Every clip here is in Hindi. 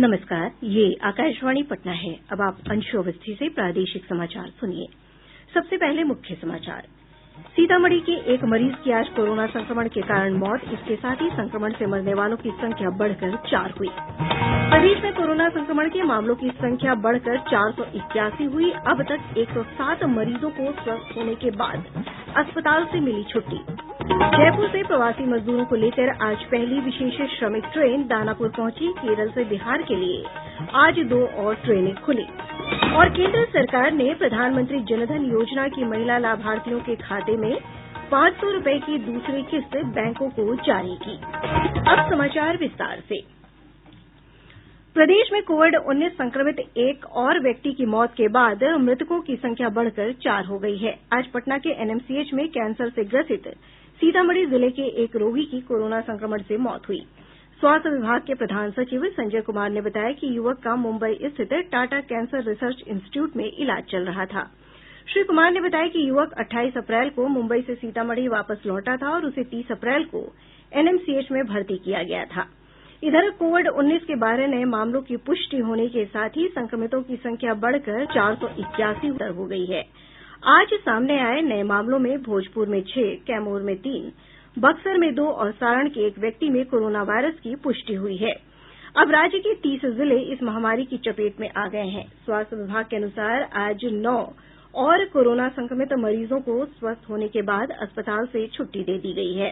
नमस्कार, ये आकाशवाणी पटना है। अब आप अंशु अवस्थी से प्रादेशिक समाचार सुनिए। सबसे पहले मुख्य समाचार। सीतामढ़ी के एक मरीज की आज कोरोना संक्रमण के कारण मौत, इसके साथ ही संक्रमण से मरने वालों की संख्या बढ़कर 4 हुई। प्रदेश में कोरोना संक्रमण के मामलों की संख्या बढ़कर 481 हुई। अब तक 107 मरीजों को स्वस्थ होने के बाद अस्पताल से मिली छुट्टी। जयपुर से प्रवासी मजदूरों को लेकर आज पहली विशेष श्रमिक ट्रेन दानापुर पहुंची। केरल से बिहार के लिए आज 2 और ट्रेनें खुली। और केंद्र सरकार ने प्रधानमंत्री जनधन योजना की महिला लाभार्थियों के खाते में 500 रुपये की दूसरी किस्त बैंकों को जारी की। अब समाचार विस्तार से। प्रदेश में कोविड-19 संक्रमित एक और व्यक्ति की मौत के बाद मृतकों की संख्या बढ़कर 4 हो गई है। आज पटना के एनएमसीएच में कैंसर से ग्रसित सीतामढ़ी जिले के एक रोगी की कोरोना संक्रमण से मौत हुई। स्वास्थ्य विभाग के प्रधान सचिव संजय कुमार ने बताया कि युवक का मुंबई स्थित टाटा कैंसर रिसर्च इंस्टीट्यूट में इलाज चल रहा था। श्री कुमार ने बताया कि युवक 28 अप्रैल को मुंबई से सीतामढ़ी वापस लौटा था और उसे 30 अप्रैल को एनएमसीएच में भर्ती किया गया था। इधर कोविड-19 के 12 नये मामलों की पुष्टि होने के साथ ही संक्रमितों की संख्या बढ़कर 481 हो गई है। आज सामने आये नये मामलों में भोजपुर में 6, कैमूर में 3, बक्सर में 2 और सारण के एक व्यक्ति में कोरोना वायरस की पुष्टि हुई है। अब राज्य के 30 जिले इस महामारी की चपेट में आ गये हैं। स्वास्थ्य विभाग के अनुसार आज 9 और कोरोना संक्रमित मरीजों को स्वस्थ होने के बाद अस्पताल से छुट्टी दे दी गयी है।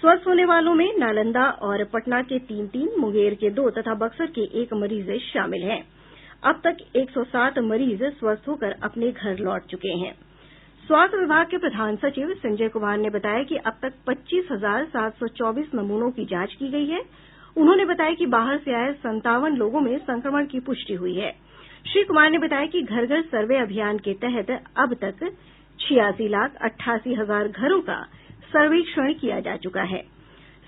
स्वस्थ होने वालों में नालंदा और पटना के 3-3, मुंगेर के 2 तथा बक्सर के 1 मरीज शामिल हैं। अब तक 107 मरीज स्वस्थ होकर अपने घर लौट चुके हैं। स्वास्थ्य विभाग के प्रधान सचिव संजय कुमार ने बताया कि अब तक 25,724 नमूनों की जांच की गई है। उन्होंने बताया कि बाहर से आये 57 लोगों में संक्रमण की पुष्टि हुई है। श्री कुमार ने बताया कि घर घर सर्वे अभियान के तहत अब तक 86,88,000 घरों का सर्वेक्षण किया जा चुका है।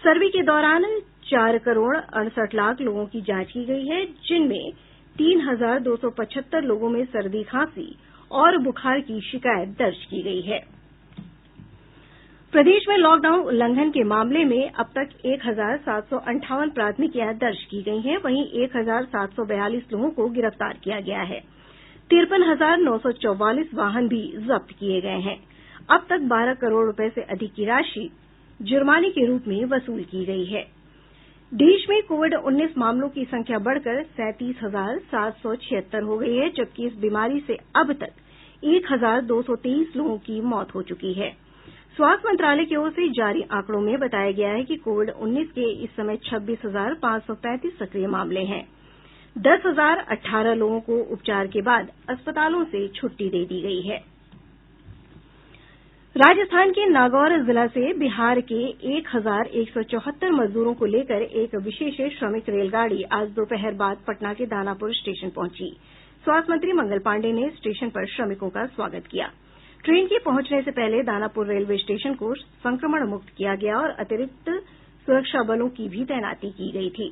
सर्वे के दौरान 4 करोड़ 68 लाख लोगों की जांच की गई है, जिनमें 3,275 लोगों में सर्दी, खांसी और बुखार की शिकायत दर्ज की गई है। प्रदेश में लॉकडाउन उल्लंघन के मामले में अब तक 1,758 प्राथमिकियां दर्ज की गई हैं। वहीं 1,742 लोगों को गिरफ्तार किया गया है। 53,944 वाहन भी जब्त किए गए हैं। अब तक 12 करोड़ रुपए से अधिक की राशि जुर्माने के रूप में वसूल की गई है। देश में कोविड-19 मामलों की संख्या बढ़कर 37,776 हो गई है, जबकि इस बीमारी से अब तक 1,223 लोगों की मौत हो चुकी है। स्वास्थ्य मंत्रालय की ओर से जारी आंकड़ों में बताया गया है कि कोविड-19 के इस समय 26,535 सक्रिय मामले हैं। 10,018 लोगों को उपचार के बाद अस्पतालों से छुट्टी दे दी गई है। राजस्थान के नागौर जिला से बिहार के 1,174 मजदूरों को लेकर एक विशेष श्रमिक रेलगाड़ी आज दोपहर बाद पटना के दानापुर स्टेशन पहुंची। स्वास्थ्य मंत्री मंगल पांडेय ने स्टेशन पर श्रमिकों का स्वागत किया। ट्रेन के पहुंचने से पहले दानापुर रेलवे स्टेशन को संक्रमण मुक्त किया गया और अतिरिक्त सुरक्षा बलों की भी तैनाती की गई थी।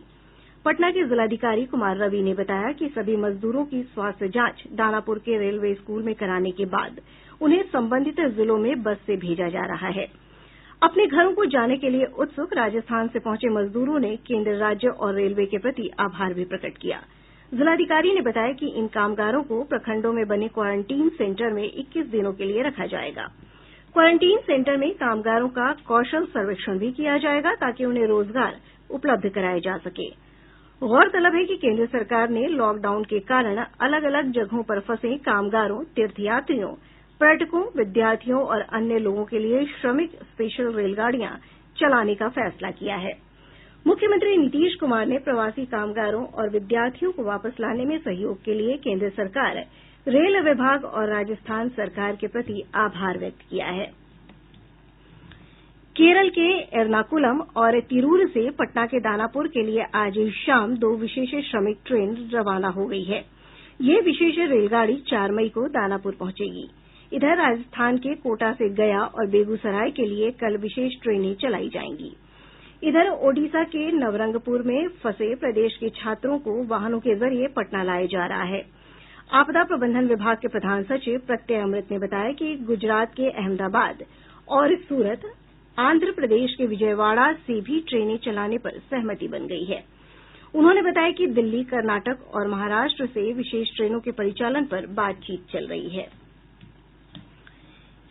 पटना के जिलाधिकारी कुमार रवि ने बताया कि सभी मजदूरों की स्वास्थ्य जांच दानापुर के रेलवे स्कूल में कराने के बाद उन्हें संबंधित जिलों में बस से भेजा जा रहा है। अपने घरों को जाने के लिए उत्सुक राजस्थान से पहुंचे मजदूरों ने केंद्र, राज्य और रेलवे के प्रति आभार भी प्रकट किया। जिलाधिकारी ने बताया कि इन कामगारों को प्रखंडों में बने क्वारंटीन सेंटर में 21 दिनों के लिए रखा जाएगा। क्वारंटीन सेंटर में कामगारों का कौशल सर्वेक्षण भी किया जाएगा ताकि उन्हें रोजगार उपलब्ध कराया जा सके। गौरतलब है कि केंद्र सरकार ने लॉकडाउन के कारण अलग अलग जगहों पर फंसे कामगारों, तीर्थयात्रियों, पर्यटकों, विद्यार्थियों और अन्य लोगों के लिए श्रमिक स्पेशल रेलगाड़ियां चलाने का फैसला किया है। मुख्यमंत्री नीतीश कुमार ने प्रवासी कामगारों और विद्यार्थियों को वापस लाने में सहयोग के लिए केंद्र सरकार, रेल विभाग और राजस्थान सरकार के प्रति आभार व्यक्त किया है। केरल के एर्नाकुलम और तिरूर से पटना के दानापुर के लिए आज शाम 2 विशेष श्रमिक ट्रेन रवाना हो गई है। ये विशेष रेलगाड़ी 4 मई को दानापुर पहुंचेगी। इधर राजस्थान के कोटा से गया और बेगूसराय के लिए कल विशेष ट्रेनें चलाई जाएंगी। इधर ओडिशा के नवरंगपुर में फंसे प्रदेश के छात्रों को वाहनों के जरिए पटना लाया जा रहा है। आपदा प्रबंधन विभाग के प्रधान सचिव प्रत्यय अमृत ने बताया कि गुजरात के अहमदाबाद और सूरत, आंध्र प्रदेश के विजयवाड़ा से भी ट्रेनें चलाने पर सहमति बन गई है। उन्होंने बताया कि दिल्ली, कर्नाटक और महाराष्ट्र से विशेष ट्रेनों के परिचालन पर बातचीत चल रही है।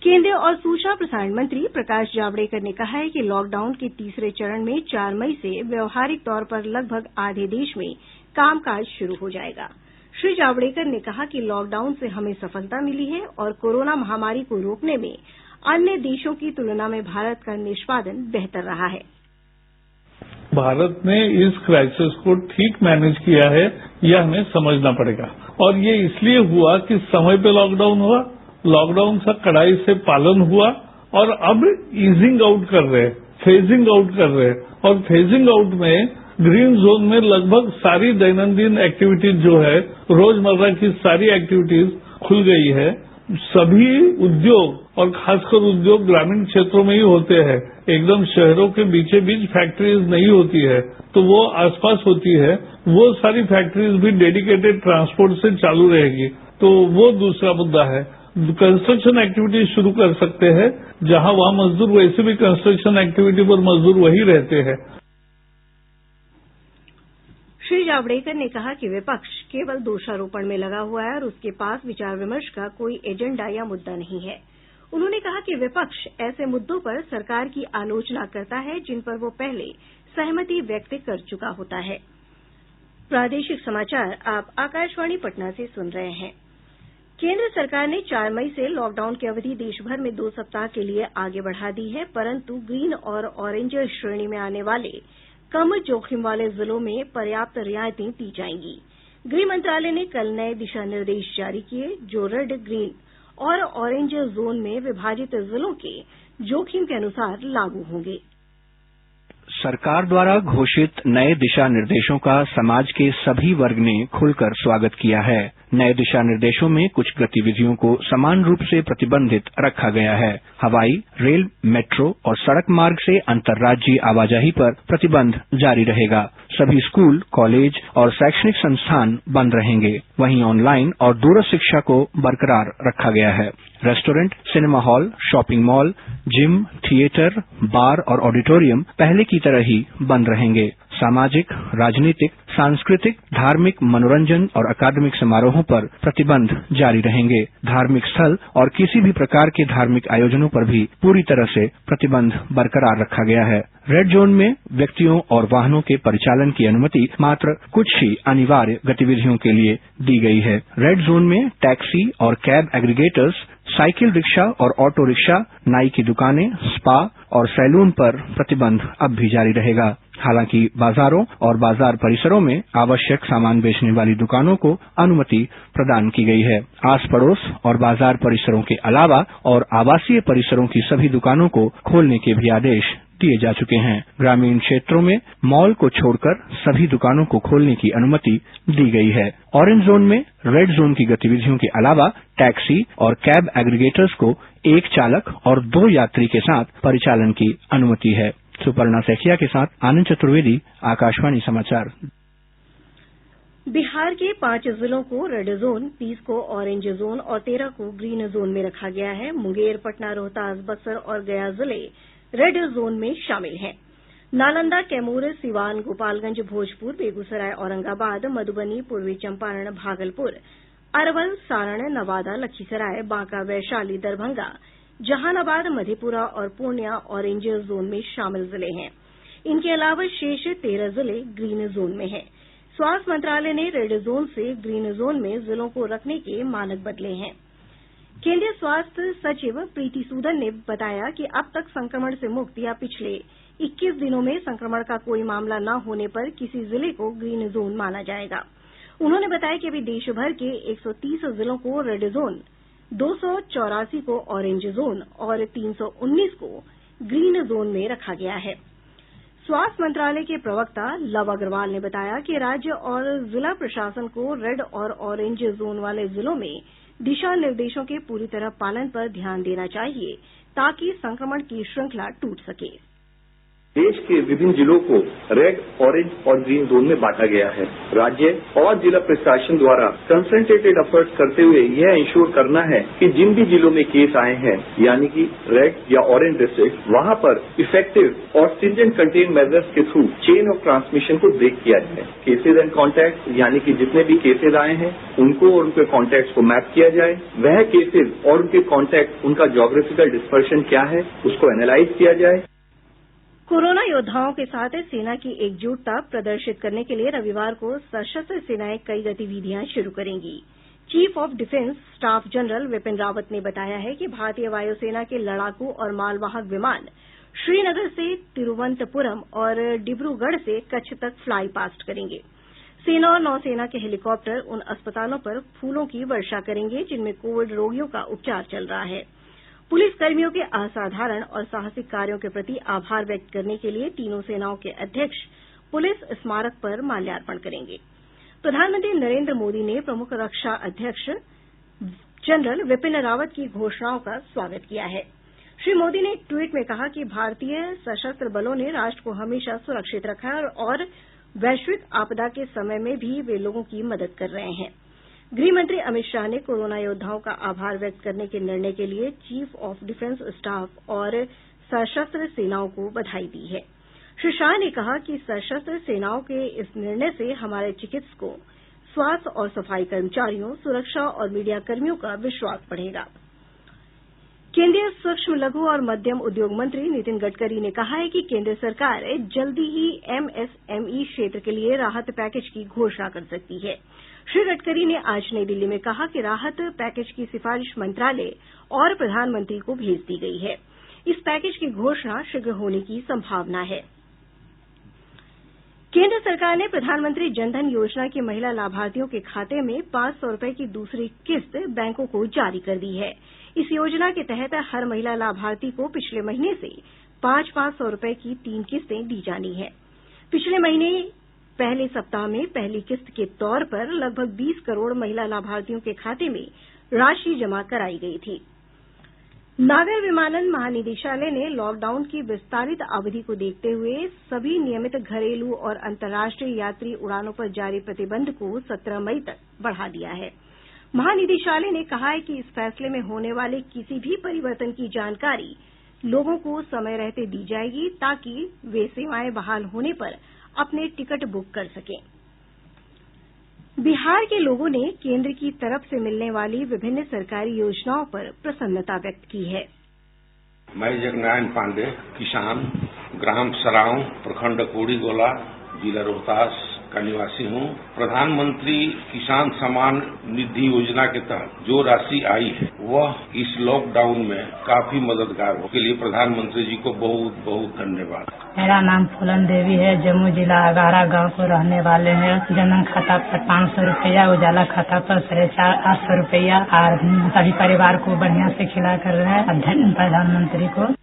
केंद्रीय और सूचना प्रसारण मंत्री प्रकाश जावड़ेकर ने कहा है कि लॉकडाउन के तीसरे चरण में 4 मई से व्यावहारिक तौर पर लगभग आधे देश में कामकाज शुरू हो जाएगा। श्री जावड़ेकर ने कहा कि लॉकडाउन से हमें सफलता मिली है और कोरोना महामारी को रोकने में अन्य देशों की तुलना में भारत का निष्पादन बेहतर रहा है। भारत ने इस क्राइसिस को ठीक मैनेज किया है, यह हमें समझना पड़ेगा। और ये इसलिए हुआ कि समय पे लॉकडाउन हुआ, लॉकडाउन का कड़ाई से पालन हुआ और अब ईजिंग आउट कर रहे हैं, फेजिंग आउट कर रहे हैं। और फेजिंग आउट में ग्रीन जोन में लगभग सारी दैनंदिन एक्टिविटीज जो है, रोजमर्रा की सारी एक्टिविटीज खुल गई है। सभी उद्योग और खासकर उद्योग ग्रामीण क्षेत्रों में ही होते हैं, एकदम शहरों के बीचे बीच फैक्ट्रीज नहीं होती है, तो वो आसपास होती है। वो सारी फैक्ट्रीज भी डेडिकेटेड ट्रांसपोर्ट से चालू रहेगी। तो वो दूसरा मुद्दा है। कंस्ट्रक्शन एक्टिविटीज शुरू कर सकते हैं, जहां वहां मजदूर, वैसे भी कंस्ट्रक्शन एक्टिविटी पर मजदूर वही रहते हैं। श्री जावड़ेकर ने कहा कि विपक्ष केवल दोषारोपण में लगा हुआ है और उसके पास विचार विमर्श का कोई एजेंडा या मुद्दा नहीं है। उन्होंने कहा कि विपक्ष ऐसे मुद्दों पर सरकार की आलोचना करता है जिन पर वो पहले सहमति व्यक्त कर चुका होता है। प्रादेशिक समाचार आप आकाशवाणी पटना से सुन रहे हैं। केंद्र सरकार ने 4 मई से लॉकडाउन की अवधि देशभर में 2 सप्ताह के लिए आगे बढ़ा दी है, परंतु ग्रीन और ऑरेंज श्रेणी में आने वाले कम जोखिम वाले जिलों में पर्याप्त रियायतें दी जाएंगी। गृह मंत्रालय ने कल नए दिशा निर्देश जारी किए, जो रेड, ग्रीन और ऑरेंज जोन में विभाजित जिलों के जोखिम के अनुसार लागू होंगे। सरकार द्वारा घोषित नए दिशा निर्देशों का समाज के सभी वर्ग ने खुलकर स्वागत किया है। नए दिशा निर्देशों में कुछ गतिविधियों को समान रूप से प्रतिबंधित रखा गया है। हवाई, रेल, मेट्रो और सड़क मार्ग से अंतर्राज्यीय आवाजाही पर प्रतिबंध जारी रहेगा। सभी स्कूल, कॉलेज और शैक्षणिक संस्थान बंद रहेंगे। वहीं ऑनलाइन और दूरस्थ शिक्षा को बरकरार रखा गया है। Restaurant, cinema hall, shopping mall, gym, theatre, bar और ऑडिटोरियम पहले की तरह ही बंद रहेंगे। सामाजिक, राजनीतिक, सांस्कृतिक, धार्मिक, मनोरंजन और अकादमिक समारोहों पर प्रतिबंध जारी रहेंगे। धार्मिक स्थल और किसी भी प्रकार के धार्मिक आयोजनों पर भी पूरी तरह से प्रतिबंध बरकरार रखा गया है। रेड जोन में व्यक्तियों और वाहनों के परिचालन की अनुमति मात्र कुछ ही अनिवार्य गतिविधियों के लिए दी गई है। रेड जोन में टैक्सी और कैब एग्रीगेटर्स, साइकिल रिक्शा और ऑटो रिक्शा, नाई की दुकानें, स्पा और सैलून पर प्रतिबंध अब भी जारी रहेगा। हालांकि बाजारों और बाजार परिसरों में आवश्यक सामान बेचने वाली दुकानों को अनुमति प्रदान की गई है। आस पड़ोस और बाजार परिसरों के अलावा और आवासीय परिसरों की सभी दुकानों को खोलने के भी आदेश दिए जा चुके हैं। ग्रामीण क्षेत्रों में मॉल को छोड़कर सभी दुकानों को खोलने की अनुमति दी गई है। ऑरेंज जोन में रेड जोन की गतिविधियों के अलावा टैक्सी और कैब एग्रीगेटर्स को एक चालक और 2 यात्री के साथ परिचालन की अनुमति है। सुपर्णा सैकिया के साथ आनंद चतुर्वेदी, आकाशवाणी समाचार। बिहार के 5 जिलों को रेड जोन, 30 को ऑरेंज जोन और 13 को ग्रीन जोन में रखा गया है। मुंगेर, पटना, रोहतास, बक्सर और गया जिले रेड जोन में शामिल हैं। नालंदा, कैमूर, सिवान, गोपालगंज, भोजपुर, बेगूसराय, औरंगाबाद, मधुबनी, पूर्वी चंपारण, भागलपुर, अरवल, सारण, नवादा, लखीसराय, बांका, वैशाली, दरभंगा, जहानाबाद, मधेपुरा और पूर्णिया ऑरेंज जोन में शामिल जिले हैं। इनके अलावा शेष 13 जिले ग्रीन जोन में हैं। स्वास्थ्य मंत्रालय ने रेड जोन से ग्रीन जोन में जिलों को रखने के मानक बदले हैं। केंद्रीय स्वास्थ्य सचिव प्रीति सूदन ने बताया कि अब तक संक्रमण से मुक्त या पिछले 21 दिनों में संक्रमण का कोई मामला न होने पर किसी जिले को ग्रीन जोन माना जाएगा। उन्होंने बताया कि अभी देश भर के 130 जिलों को रेड जोन, 284 को ऑरेंज जोन और 319 को ग्रीन जोन में रखा गया है। स्वास्थ्य मंत्रालय के प्रवक्ता लव अग्रवाल ने बताया कि राज्य और जिला प्रशासन को रेड और ऑरेंज जोन वाले जिलों में दिशा निर्देशों के पूरी तरह पालन पर ध्यान देना चाहिए ताकि संक्रमण की श्रृंखला टूट सके। देश के विभिन्न जिलों को रेड, ऑरेंज और ग्रीन जोन में बांटा गया है। राज्य और जिला प्रशासन द्वारा कंसंट्रेटेड एफर्ट्स करते हुए यह इंश्योर करना है कि जिन भी जिलों में केस आए हैं, यानी कि रेड या ऑरेंज डिस्ट्रिक्ट, वहां पर इफेक्टिव और स्ट्रिंजेंट कंटेन मेजर्स के थ्रू चेन ऑफ ट्रांसमिशन को ब्रेक किया जाए। केसेज एंड कॉन्टैक्ट, यानी कि जितने भी केसेज आए हैं उनको और उनके कॉन्टैक्ट्स को मैप किया जाए। वह केसेज और उनके कॉन्टैक्ट, उनका ज्योग्राफिकल डिस्पर्शन क्या है, उसको एनालाइज किया जाए। कोरोना योद्धाओं के साथ सेना की एकजुटता प्रदर्शित करने के लिए रविवार को सशस्त्र सेनाएं कई गतिविधियां शुरू करेंगी। Chief of defence staff general Vipin Rawat ने बताया है कि भारतीय वायुसेना के लड़ाकू और मालवाहक विमान श्रीनगर से तिरुवनंतपुरम और डिब्रूगढ़ से कच्छ तक फ्लाई पास्ट करेंगे। सेना और नौसेना के हेलीकॉप्टर उन अस्पतालों पर फूलों की वर्षा करेंगे जिनमें कोविड रोगियों का उपचार चल रहा है। पुलिस कर्मियों के असाधारण और साहसिक कार्यों के प्रति आभार व्यक्त करने के लिए तीनों सेनाओं के अध्यक्ष पुलिस स्मारक पर माल्यार्पण करेंगे। प्रधानमंत्री नरेंद्र मोदी ने प्रमुख रक्षा अध्यक्ष जनरल विपिन रावत की घोषणाओं का स्वागत किया है। श्री मोदी ने एक ट्वीट में कहा कि भारतीय सशस्त्र बलों ने राष्ट्र को हमेशा सुरक्षित रखा है और वैश्विक आपदा के समय में भी वे लोगों की मदद कर रहे हैं। गृह मंत्री अमित शाह ने कोरोना योद्धाओं का आभार व्यक्त करने के निर्णय के लिए चीफ ऑफ डिफेंस स्टाफ और सशस्त्र सेनाओं को बधाई दी है। श्री शाह ने कहा कि सशस्त्र सेनाओं के इस निर्णय से हमारे चिकित्सकों, स्वास्थ्य और सफाई कर्मचारियों, सुरक्षा और मीडिया कर्मियों का विश्वास बढ़ेगा। केंद्रीय सूक्ष्म, लघु और मध्यम उद्योग मंत्री नितिन गडकरी ने कहा है कि केंद्र सरकार जल्दी ही एमएसएमई क्षेत्र के लिए राहत पैकेज की घोषणा कर सकती है। श्री गडकरी ने आज नई दिल्ली में कहा कि राहत पैकेज की सिफारिश मंत्रालय और प्रधानमंत्री को भेज दी गई है। इस पैकेज की घोषणा शीघ्र होने की संभावना है। केंद्र सरकार ने प्रधानमंत्री जनधन योजना की महिला लाभार्थियों के खाते में 500 रुपये की दूसरी किस्त बैंकों को जारी कर दी है। इस योजना के तहत हर महिला लाभार्थी को पिछले महीने से 500 रुपये की 3 किस्तें दी जानी है। पिछले महीने पहले सप्ताह में पहली किस्त के तौर पर लगभग 20 करोड़ महिला लाभार्थियों के खाते में राशि जमा कराई गई थी। नागर विमानन महानिदेशालय ने लॉकडाउन की विस्तारित अवधि को देखते हुए सभी नियमित घरेलू और अंतर्राष्ट्रीय यात्री उड़ानों पर जारी प्रतिबंध को 17 मई तक बढ़ा दिया है। महानिदेशालय ने कहा है कि इस फैसले में होने वाले किसी भी परिवर्तन की जानकारी लोगों को समय रहते दी जाएगी ताकि वे सेवाएं बहाल होने पर अपने टिकट बुक कर सकें। बिहार के लोगों ने केंद्र की तरफ से मिलने वाली विभिन्न सरकारी योजनाओं पर प्रसन्नता व्यक्त की है। मैं जगनारायण पांडे, किसान, ग्राम सराव, प्रखंड कोड़ीगोला, जिला रोहतास का निवासी हूँ। प्रधानमंत्री किसान सम्मान निधि योजना के तहत जो राशि आई है वह इस लॉकडाउन में काफी मददगार हो। के लिए प्रधानमंत्री जी को बहुत बहुत धन्यवाद। मेरा नाम फूलन देवी है, जम्मू जिला अगारा गांव को रहने वाले हैं। जनधन खाता पर 500 रुपया, उजाला खाता पर 850 रुपया और सभी परिवार को बढ़िया से खिला कर रहे हैं। प्रधानमंत्री को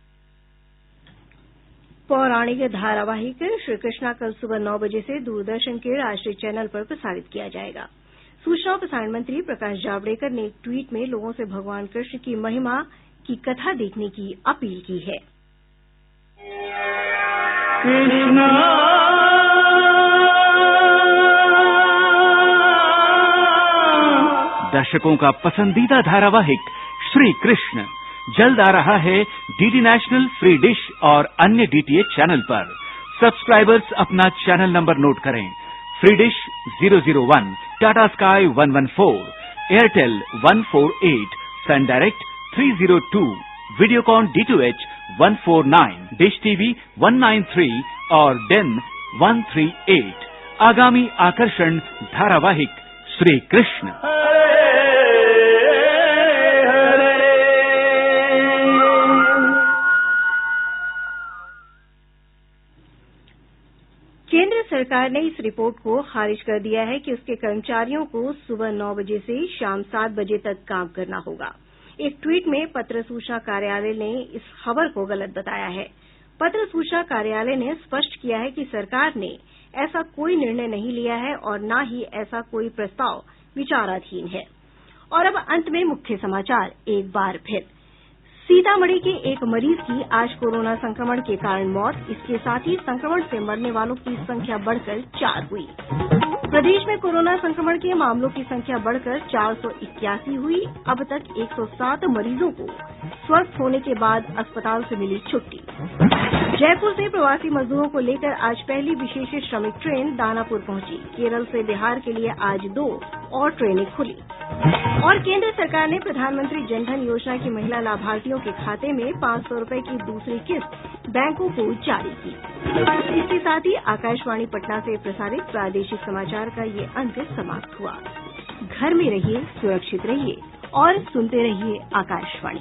पौराणिक धारावाहिक श्री कृष्णा कल सुबह 9 बजे से दूरदर्शन के राष्ट्रीय चैनल पर प्रसारित किया जाएगा। सूचना और प्रसारण मंत्री प्रकाश जावड़ेकर ने एक ट्वीट में लोगों से भगवान कृष्ण की महिमा की कथा देखने की अपील की है। दर्शकों का पसंदीदा धारावाहिक श्री कृष्ण जल्द आ रहा है डीडी नेशनल, फ्री डिश और अन्य डीटीएच चैनल पर। सब्सक्राइबर्स अपना चैनल नंबर नोट करें। Free dish 001, Tata Sky 114, Airtel 148, Sun Direct 302, Videocon D2H 149, dish TV 193 और डेन 138। आगामी आकर्षण धारावाहिक श्री कृष्ण। केंद्र सरकार ने इस रिपोर्ट को खारिज कर दिया है कि उसके कर्मचारियों को सुबह 9 बजे से शाम 7 बजे तक काम करना होगा। एक ट्वीट में पत्र सूचना कार्यालय ने इस खबर को गलत बताया है। पत्र सूचना कार्यालय ने स्पष्ट किया है कि सरकार ने ऐसा कोई निर्णय नहीं लिया है और न ही ऐसा कोई प्रस्ताव विचाराधीन है। और अब अंत में मुख्य समाचार एक बार फिर। सीतामढ़ी के एक मरीज की आज कोरोना संक्रमण के कारण मौत। इसके साथ ही संक्रमण से मरने वालों की संख्या बढ़कर 4 हुई। प्रदेश में कोरोना संक्रमण के मामलों की संख्या बढ़कर 481 हुई। अब तक 107 मरीजों को स्वस्थ होने के बाद अस्पताल से मिली छुट्टी। जयपुर से प्रवासी मजदूरों को लेकर आज पहली विशेष श्रमिक ट्रेन दानापुर पहुंची। केरल से बिहार के लिए आज 2 और ट्रेनें खुली। और केंद्र सरकार ने प्रधानमंत्री जनधन योजना की महिला लाभार्थियों के खाते में 500 रुपए की दूसरी किस्त बैंकों को जारी की। इसके साथ ही आकाशवाणी पटना से प्रसारित प्रादेशिक समाचार का ये अंक समाप्त हुआ। घर में रहिए, सुरक्षित रहिए और सुनते रहिए आकाशवाणी।